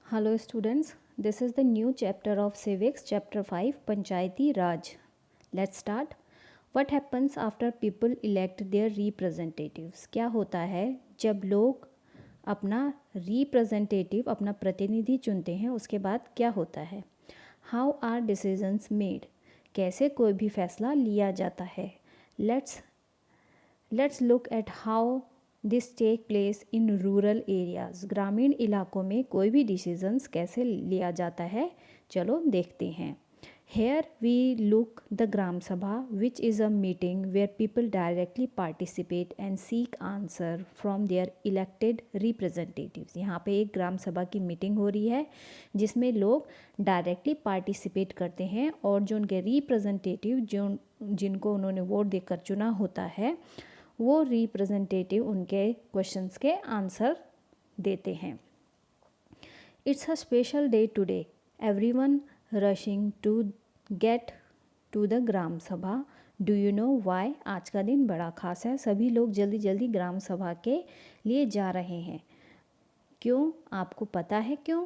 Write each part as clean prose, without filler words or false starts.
Hello students, this is the new chapter of civics, chapter 5, Panchayati Raj. Let's start. What happens after people elect their representatives? क्या होता है जब लोग अपना representative अपना प्रतिनिधि चुनते हैं, उसके बाद क्या होता है? How are decisions made? कैसे कोई भी फैसला लिया जाता है? Let's look at how this take place in rural areas. ग्रामीण इलाकों में कोई भी डिसीजंस कैसे लिया जाता है, चलो देखते हैं। Here we look the gram sabha which is a meeting where people directly participate and seek answer from their elected representatives. यहाँ पे एक ग्राम सभा की मीटिंग हो रही है जिसमें लोग डायरेक्टली पार्टिसिपेट करते हैं और जो उनके रिप्रेजेंटेटिव जिनको उन्होंने वोट देकर चुना होता है वो रिप्रेजेंटेटिव उनके क्वेश्चंस के आंसर देते हैं। It's a special day today, everyone rushing to get to the gram sabha. Do you know why? आज का दिन बड़ा खास है, सभी लोग जल्दी जल्दी ग्राम सभा के लिए जा रहे हैं। क्यों? आपको पता है क्यों?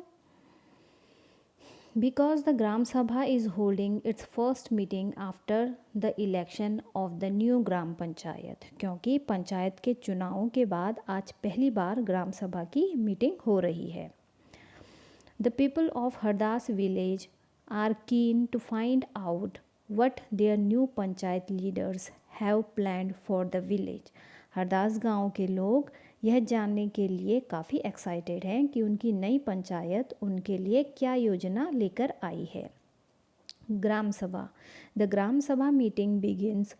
Because the Gram Sabha is holding its first meeting after the election of the new Gram Panchayat। क्योंकि पंचायत के चुनावों के बाद आज पहली बार ग्राम सभा की मीटिंग हो रही है। The people of Hardas village are keen to find out what their new panchayat leaders have planned for the village। Hardas गांव के लोग यह जानने के लिए काफ़ी एक्साइटेड हैं कि उनकी नई पंचायत उनके लिए क्या योजना लेकर आई है। ग्राम सभा। द ग्राम सभा meeting begins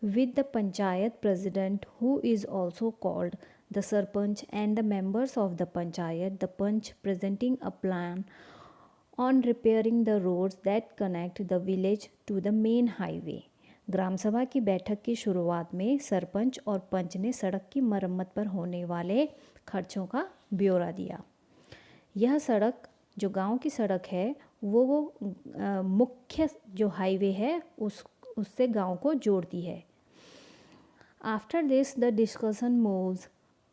with the panchayat president, who is also called the sarpanch, and the members of the panchayat, the panch, presenting a plan on repairing the roads that connect the village to the main highway। ग्राम सभा की बैठक की शुरुआत में सरपंच और पंच ने सड़क की मरम्मत पर होने वाले खर्चों का ब्यौरा दिया। यह सड़क जो गांव की सड़क है वो मुख्य जो हाईवे है उससे गांव को जोड़ती है। After this, the discussion moves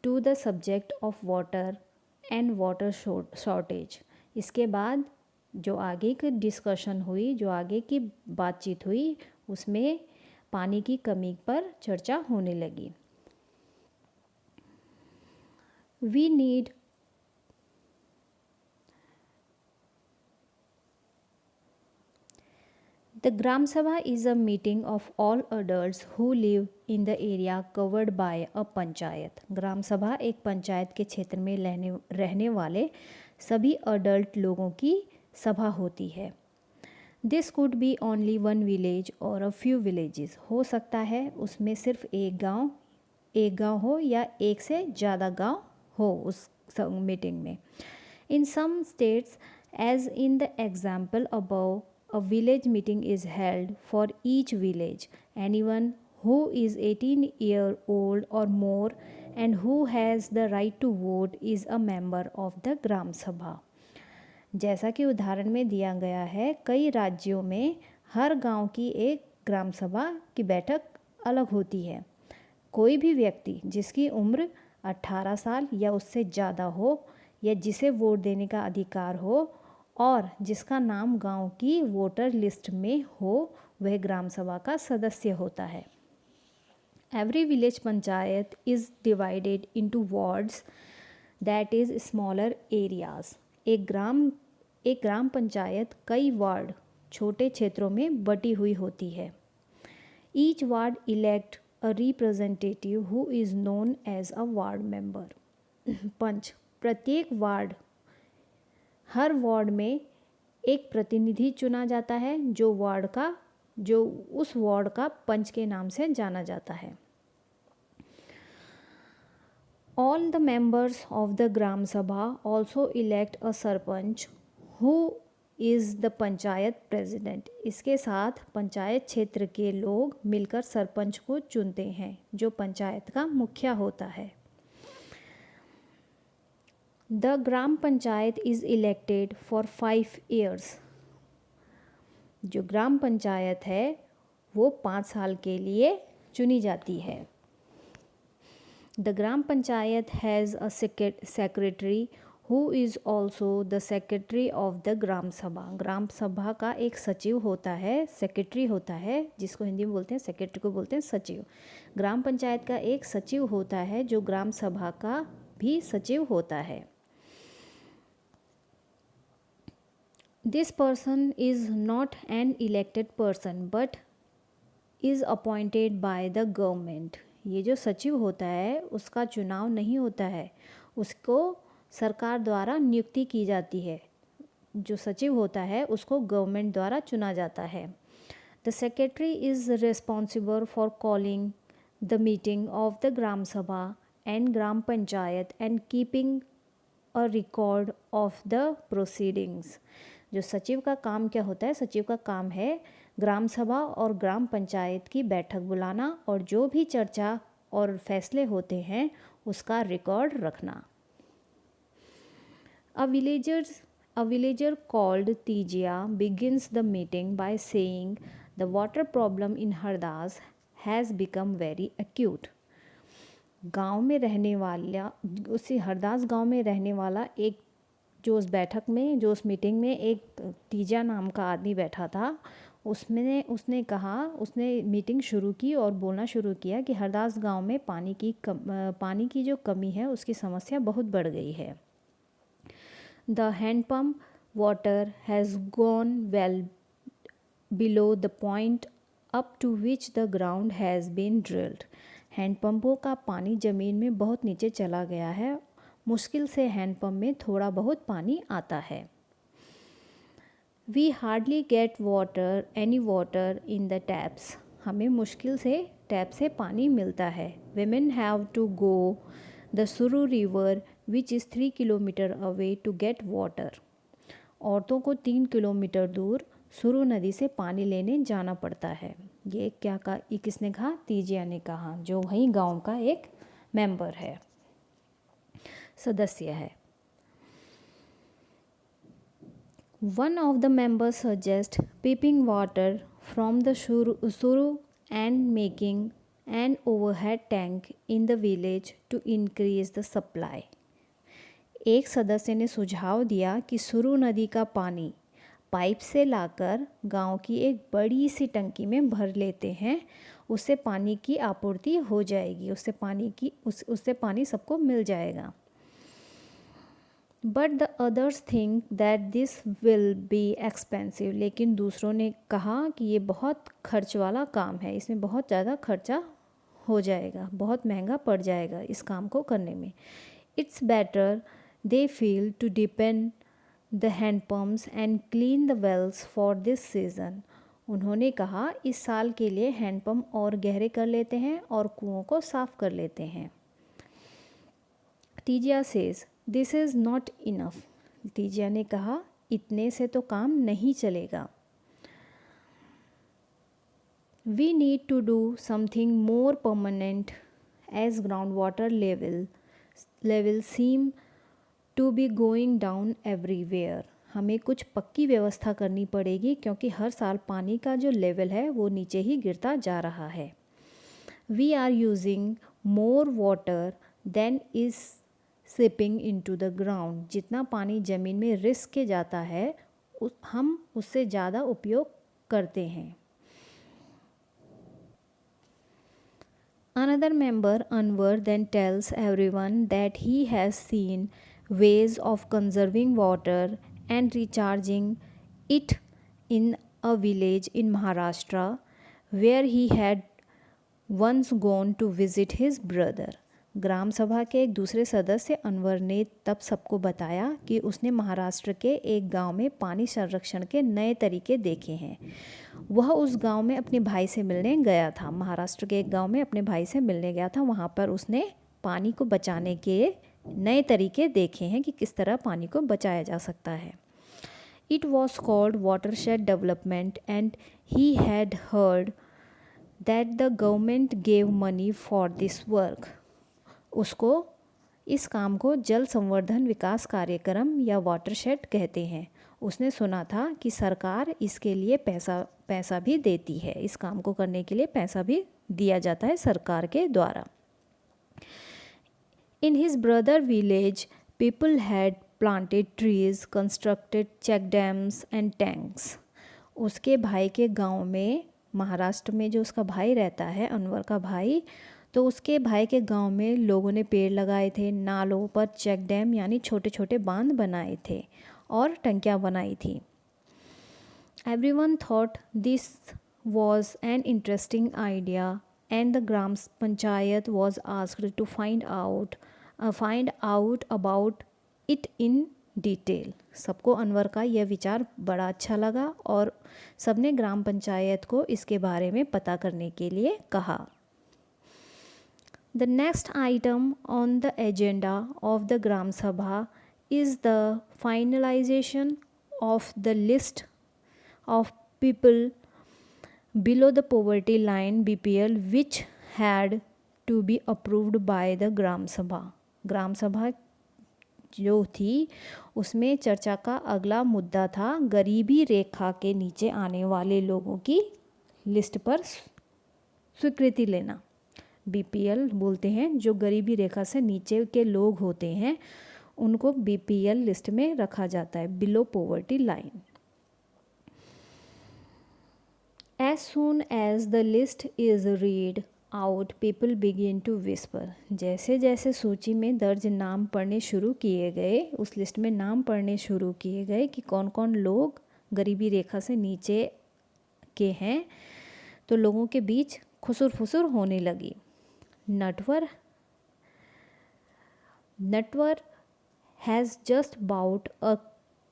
to the subject of water and water shortage। इसके बाद जो आगे की डिस्कशन हुई, जो आगे की बातचीत हुई, उसमें पानी की कमी पर चर्चा होने लगी। We need The Gram Sabha is a meeting of all adults who live in the area covered by a panchayat। ग्राम सभा एक पंचायत के क्षेत्र में रहने वाले सभी अडल्ट लोगों की सभा होती है। This could be only one village और अ फ्यू विलेजेस। हो सकता है उसमें सिर्फ एक गांव हो या एक से ज़्यादा गांव हो उस मीटिंग में। In some states as in the example above, a village meeting is held for each village। Anyone who is 18-year-old or more and who has the right to vote is a member of the Gram Sabha। जैसा कि उदाहरण में दिया गया है, कई राज्यों में हर गांव की एक ग्राम सभा की बैठक अलग होती है। कोई भी व्यक्ति जिसकी उम्र 18 साल या उससे ज़्यादा हो या जिसे वोट देने का अधिकार हो और जिसका नाम गांव की वोटर लिस्ट में हो, वह ग्राम सभा का सदस्य होता है। Every village panchayat is divided into wards, that is smaller areas. एक ग्राम पंचायत कई वार्ड, छोटे क्षेत्रों में बटी हुई होती है। Each ward elect a representative who is known as a ward member. Panch. प्रत्येक हर वार्ड में एक प्रतिनिधि चुना जाता है जो उस वार्ड का पंच के नाम से जाना जाता है। All the members of the gram sabha also elect a sarpanch who is the panchayat president. इसके साथ पंचायत क्षेत्र के लोग मिलकर सरपंच को चुनते हैं जो पंचायत का मुखिया होता है। The gram panchayat is elected for 5 years। जो ग्राम पंचायत है वो 5 साल के लिए चुनी जाती है। The gram panchayat has a secretary who is also the secretary of the gram sabha. Gram सभा का एक सचिव होता है, सेक्रेटरी होता है, जिसको हिंदी में बोलते हैं सेक्रेटरी को बोलते हैं सचिव। ग्राम पंचायत का एक सचिव होता है जो ग्राम सभा का भी सचिव होता है। This person is not an elected person but is appointed by the government. ये जो सचिव होता है उसका चुनाव नहीं होता है, उसको सरकार द्वारा नियुक्ति की जाती है। जो सचिव होता है उसको गवर्नमेंट द्वारा चुना जाता है। The secretary is responsible for calling the meeting of the gram sabha and gram panchayat and keeping a record of the proceedings. जो सचिव का काम क्या होता है, सचिव का काम है ग्राम सभा और ग्राम पंचायत की बैठक बुलाना और जो भी चर्चा और फैसले होते हैं उसका रिकॉर्ड रखना। A villager called Tijia begins the meeting by saying the water problem in Hardas has become very acute. गांव में रहने वाला, उसी हरदास गांव में रहने वाला एक जो उस मीटिंग में एक तीजा नाम का आदमी बैठा था, उसने मीटिंग शुरू की और बोलना शुरू किया कि हरदास गांव में पानी की जो कमी है उसकी समस्या बहुत बढ़ गई है। The hand pump water has gone well below the point up to which the ground has been drilled. Hand पंपों का पानी ज़मीन में बहुत नीचे चला गया है, मुश्किल से हैंड पंप में थोड़ा बहुत पानी आता है। We hardly get any water in the taps. हमें मुश्किल से टैप से पानी मिलता है। Women have to go the Suru river which is 3 kilometer away to get water. औरतों को 3 किलोमीटर दूर सुरु नदी से पानी लेने जाना पड़ता है। ये किसने कहा? तीजिया ने कहा, जो वहीं गांव का एक मेंबर है, सदस्य है। One of the members suggests piping water from the Suru and making an overhead tank in the village to increase the supply. एक सदस्य ने सुझाव दिया कि सुरु नदी का पानी पाइप से लाकर गांव की एक बड़ी सी टंकी में भर लेते हैं, उससे पानी की आपूर्ति हो जाएगी, उससे पानी सबको मिल जाएगा। But the others think that this will be expensive. लेकिन दूसरों ने कहा कि ये बहुत खर्च वाला काम है, इसमें बहुत ज़्यादा खर्चा हो जाएगा, बहुत महंगा पड़ जाएगा इस काम को करने में। It's better they feel to depend the hand pumps and clean the wells for this season. उन्होंने कहा इस साल के लिए हैंड पम्प और गहरे कर लेते हैं और कुओं को साफ़ कर लेते हैं। Teejiya says this is not enough. Teejiya ने कहा इतने से तो काम नहीं चलेगा। We need to do something more permanent as ground water level seem to be going down everywhere. हमें कुछ पक्की व्यवस्था करनी पड़ेगी क्योंकि हर साल पानी का जो लेवल है वो नीचे ही गिरता जा रहा है। We are using more water than is seeping into the ground. जितना पानी ज़मीन में रिस के जाता है हम उससे ज़्यादा उपयोग करते हैं। Another member, Anwar, then tells everyone that he has seen ways of conserving water and recharging it in a village in Maharashtra where he had once gone to visit his brother. ग्राम सभा के एक दूसरे सदस्य अनवर ने तब सबको बताया कि उसने महाराष्ट्र के एक गांव में पानी संरक्षण के नए तरीके देखे हैं। वह उस गांव में अपने भाई से मिलने गया था, महाराष्ट्र के एक गांव में अपने भाई से मिलने गया था। वहाँ पर उसने पानी को बचाने के नए तरीके देखे हैं कि किस तरह पानी को बचाया जा सकता है। It was called watershed development and he had heard that the government gave money for this work. उसको इस काम को जल संवर्धन विकास कार्यक्रम या वाटरशेड कहते हैं। उसने सुना था कि सरकार इसके लिए पैसा भी देती है, इस काम को करने के लिए पैसा भी दिया जाता है सरकार के द्वारा। In his brother village people had planted trees, constructed check dams and tanks. उसके भाई के गांव में, महाराष्ट्र में जो उसका भाई रहता है, अनवर का भाई, तो उसके भाई के गांव में लोगों ने पेड़ लगाए थे, नालों पर चेक डैम यानी छोटे छोटे बांध बनाए थे और टंकियां बनाई थी. Everyone thought this was an interesting idea and the Gram Panchayat was asked to find out about it in detail. सबको अनवर का यह विचार बड़ा अच्छा लगा और सबने ग्राम पंचायत को इसके बारे में पता करने के लिए कहा. The next item on the agenda of the gram sabha is the finalisation of the list of people below the poverty line BPL which had to be approved by the ग्राम सभा. ग्राम सभा जो थी उसमें चर्चा का अगला मुद्दा था गरीबी रेखा के नीचे आने वाले लोगों की लिस्ट पर स्वीकृति लेना. BPL बोलते हैं जो गरीबी रेखा से नीचे के लोग होते हैं, उनको BPL लिस्ट में रखा जाता है, below poverty line. As soon as the list is read out, people begin to whisper. जैसे जैसे सूची में दर्ज नाम पढ़ने शुरू किए गए, उस लिस्ट में नाम पढ़ने शुरू किए गए कि कौन कौन लोग गरीबी रेखा से नीचे के हैं, तो लोगों के बीच खुसुर फुसुर होने लगी. Natwar has just bought a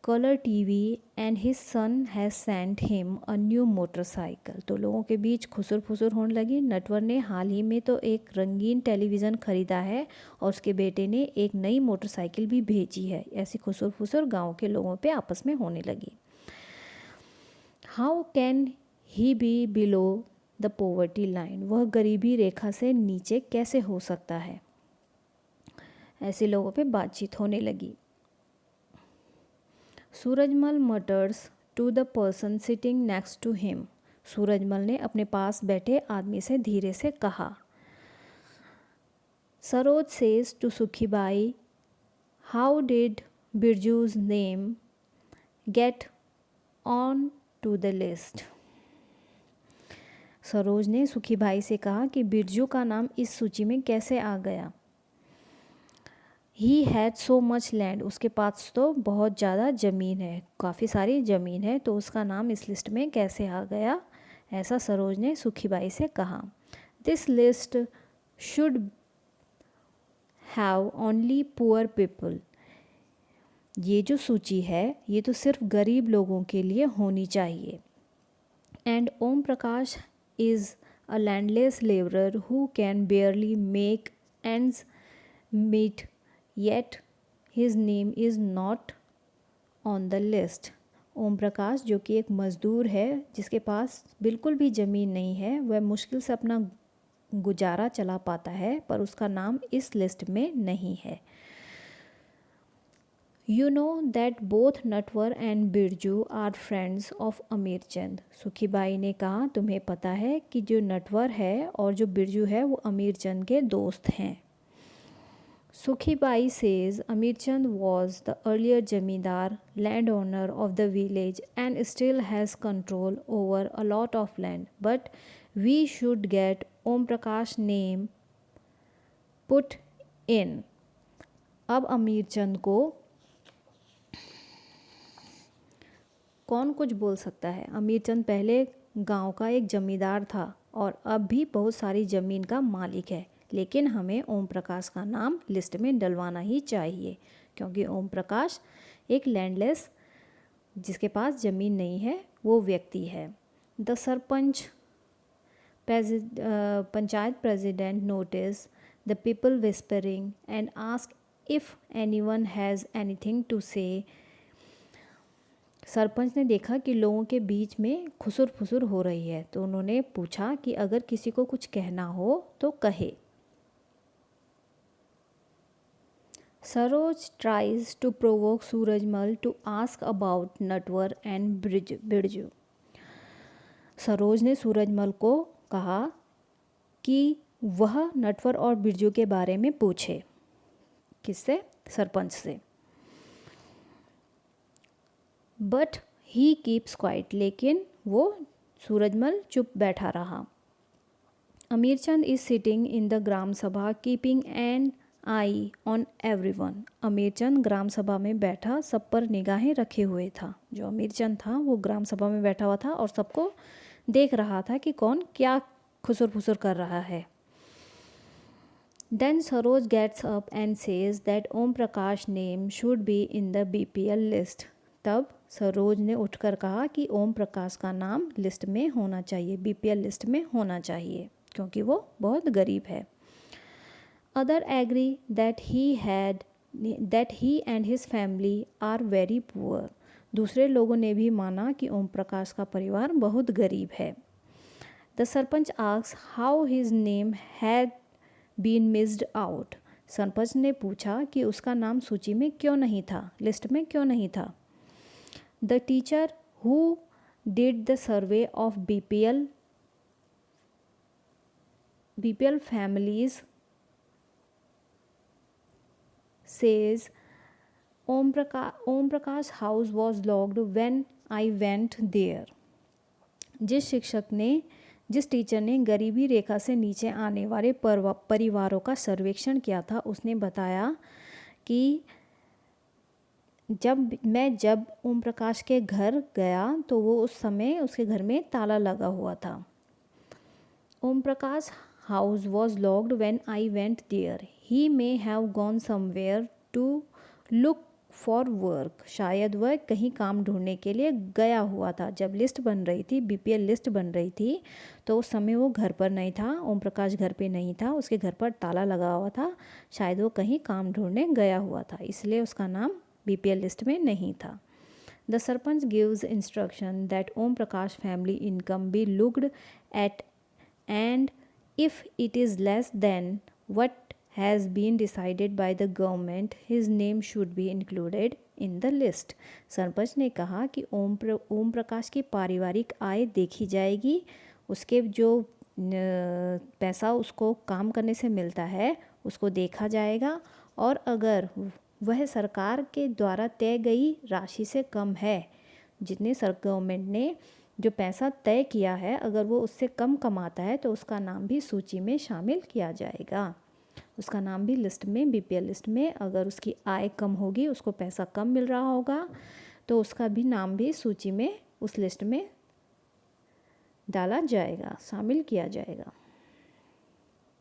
color TV and his son has sent him a new motorcycle. तो लोगों के बीच खुसुर फुसुर होने लगी. नटवर ने हाल ही में तो एक रंगीन टेलीविज़न ख़रीदा है और उसके बेटे ने एक नई मोटरसाइकिल भी भेजी है. ऐसी खुसुर फुसुर गांव के लोगों पे आपस में होने लगी. How can he be below the poverty line. वह गरीबी रेखा से नीचे कैसे हो सकता है. ऐसे लोगों पे बातचीत होने लगी. Surajmal mutters to the person sitting next to him. Surajmal ने अपने पास बैठे आदमी से धीरे से कहा. Saroj says to Sukhibai, how did Birju's name get on to the list. Saroj ने सुखीबाई से कहा कि बिरजू का नाम इस सूची में कैसे आ गया. He had so much land. उसके पास तो बहुत ज़्यादा ज़मीन है, काफ़ी सारी ज़मीन है, तो उसका नाम इस लिस्ट में कैसे आ गया, ऐसा सरोज ने सुखीबाई से कहा. This list should have only poor people. ये जो सूची है ये तो सिर्फ गरीब लोगों के लिए होनी चाहिए. And Om Prakash is a landless labourer who can barely make ends meet, yet his name is not on the list. Om Prakash जो कि एक मज़दूर है जिसके पास बिल्कुल भी ज़मीन नहीं है, वह मुश्किल से अपना गुजारा चला पाता है, पर उसका नाम इस लिस्ट में नहीं है. You know that both Natwar and Birju are friends of Amir Chand. सुखीबाई ने कहा तुम्हें पता है कि जो नटवर है और जो बिरजू है वो अमीर चंद के दोस्त हैं. Sukhibai says Amirchand was the earlier Jamindar landowner of the village and still has control over a lot of land, but we should get Om Prakash name put in. अब अमीरचंद को कौन कुछ बोल सकता है. अमीरचंद पहले गांव का एक जमींदार था और अब भी बहुत सारी ज़मीन का मालिक है, लेकिन हमें ओम प्रकाश का नाम लिस्ट में डलवाना ही चाहिए क्योंकि ओम प्रकाश एक लैंडलेस, जिसके पास ज़मीन नहीं है, वो व्यक्ति है. The sarpanch panchayat president notice the people whispering and ask if anyone has anything to say. Sarpanch ने देखा कि लोगों के बीच में खुसुर फुसुर हो रही है, तो उन्होंने पूछा कि अगर किसी को कुछ कहना हो तो कहे. Saroj tries to provoke Surajmal to ask about Natwar and Birju. Saroj ने सूरजमल को कहा कि वह नटवर और बिरजू के बारे में पूछे. किससे? सरपंच से. बट ही कीप्स क्वाइट, लेकिन वो सूरजमल चुप बैठा रहा। Amirchand is sitting in the gram sabha keeping an eye on everyone. Amirchand gram sabha में बैठा सब पर निगाहें रखे हुए था। जो अमीरचंद था वो ग्राम सभा में बैठा हुआ था और सबको देख रहा था कि कौन क्या खुसर फुसर कर रहा है। Then Saroj gets up and says that Om Prakash name should be in the BPL list. तब सरोज ने उठकर कहा कि ओम प्रकाश का नाम लिस्ट में होना चाहिए, बीपीएल लिस्ट में होना चाहिए, क्योंकि वो बहुत गरीब है। Other agree that he and his family are very poor. दूसरे लोगों ने भी माना कि ओम प्रकाश का परिवार बहुत गरीब है। The sarpanch asks how his name had been missed out. सरपंच ने पूछा कि उसका नाम सूची में क्यों नहीं था, लिस्ट में क्यों नहीं था। The teacher who did the survey of BPL families says Om Prakash house was locked when I went there. जिस टीचर ने गरीबी रेखा से नीचे आने वाले परिवारों का सर्वेक्षण किया था, उसने बताया कि जब ओम प्रकाश के घर गया तो वो उस समय उसके घर में ताला लगा हुआ था। Om Prakash house was locked when I went there. He may have gone somewhere to look for work. शायद वह कहीं काम ढूंढने के लिए गया हुआ था। जब लिस्ट बन रही थी, बीपीएल लिस्ट बन रही थी, तो उस समय वो घर पर नहीं था। ओम प्रकाश घर पे नहीं था, उसके घर पर ताला लगा हुआ था। शायद वो कहीं काम ढूंढने गया हुआ था, इसलिए उसका नाम बीपीएल लिस्ट में नहीं था। The sarpanch gives instruction that Om Prakash family income be looked at and if it is less than what has been decided by the government, his name should be included in the list. Sarpanch ने कहा कि ओम प्रकाश की पारिवारिक आय देखी जाएगी, उसके जो पैसा उसको काम करने से मिलता है उसको देखा जाएगा, और अगर वह सरकार के द्वारा तय गई राशि से कम है, जितने गवर्नमेंट ने जो पैसा तय किया है, अगर वो उससे कम कमाता है तो उसका नाम भी सूची में शामिल किया जाएगा। उसका नाम भी लिस्ट में, बीपीएल लिस्ट में, अगर उसकी आय कम होगी, उसको पैसा कम मिल रहा होगा, तो उसका भी नाम भी सूची में, उस लिस्ट में डाला जाएगा, शामिल किया जाएगा।